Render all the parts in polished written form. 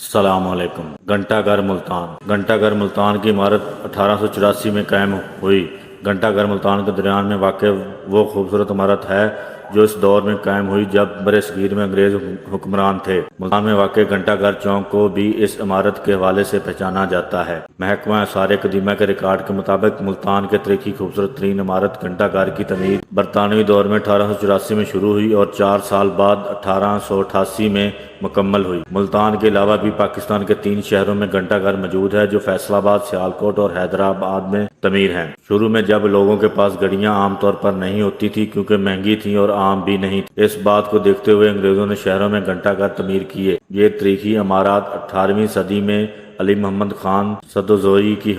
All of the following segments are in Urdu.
السلام علیکم۔ گھنٹہ گھر ملتان۔ گھنٹہ گھر ملتان کی عمارت 1884 میں قائم ہوئی۔ گھنٹہ گھر ملتان کے درمیان میں واقع وہ خوبصورت عمارت ہے جو اس دور میں قائم ہوئی جب برصغیر میں انگریز حکمران تھے۔ ملتان میں واقع گھنٹہ گھر چوک کو بھی اس عمارت کے حوالے سے پہچانا جاتا ہے۔ محکمہ آثار قدیمہ کے ریکارڈ کے مطابق ملتان کے تاریخی خوبصورت ترین عمارت گھنٹہ گھر کی تعمیر برطانوی دور میں 1884 میں شروع ہوئی اور 4 سال بعد 1888 میں مکمل ہوئی۔ ملتان کے علاوہ بھی پاکستان کے 3 شہروں میں گھنٹہ گھر موجود ہے جو فیصل آباد، سیالکوٹ اور حیدرآباد میں تعمیر ہیں۔ شروع میں جب لوگوں کے پاس گاڑیاں عام طور پر نہیں ہوتی تھی کیونکہ مہنگی تھیں اور عام بھی نہیں تھی، اس بات کو دیکھتے ہوئے انگریزوں نے شہروں میں گھنٹہ گھر تعمیر کیے۔ یہ تاریخی عمارات 18ویں صدی میں علی محمد خان سدوزئی کی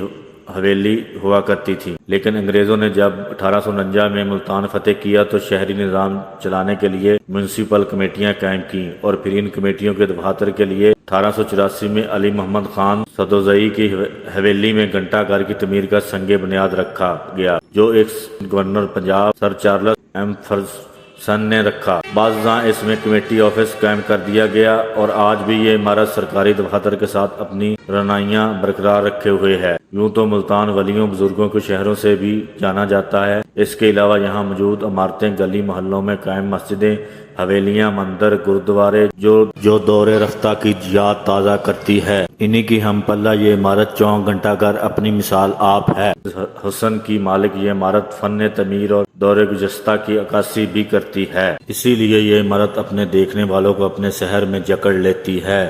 حویلی ہوا کرتی تھی، لیکن انگریزوں نے جب 1849 میں ملتان فتح کیا تو شہری نظام چلانے کے لیے میونسپل کمیٹیاں قائم کیں اور پھر ان کمیٹیوں کے دفاتر کے لیے 1884 میں علی محمد خان سدوزئی کی حویلی میں گھنٹہ گھر کی تعمیر کا سنگ بنیاد رکھا گیا جو ایک گورنر پنجاب سر چارلس ایم فرگوسن نے رکھا۔ بعض ازاں اس میں کمیٹی آفس قائم کر دیا گیا اور آج بھی یہ عمارت سرکاری دفاتر کے ساتھ اپنی رونائیاں برقرار رکھے ہوئے ہے۔ یوں تو ملتان ولیوں بزرگوں کے شہروں سے بھی جانا جاتا ہے۔ اس کے علاوہ یہاں موجود عمارتیں گلی محلوں میں قائم مسجدیں، حویلیاں، مندر، گردوارے جو دور رفتہ کی یاد تازہ کرتی ہے، انہی کی ہم پلہ یہ عمارت چوک گھنٹہ گھر اپنی مثال آپ ہے۔ حسن کی مالک یہ عمارت فن تعمیر اور دور گزشتہ کی عکاسی بھی کرتی ہے، اسی لیے یہ عمارت اپنے دیکھنے والوں کو اپنے شہر میں جکڑ لیتی ہے۔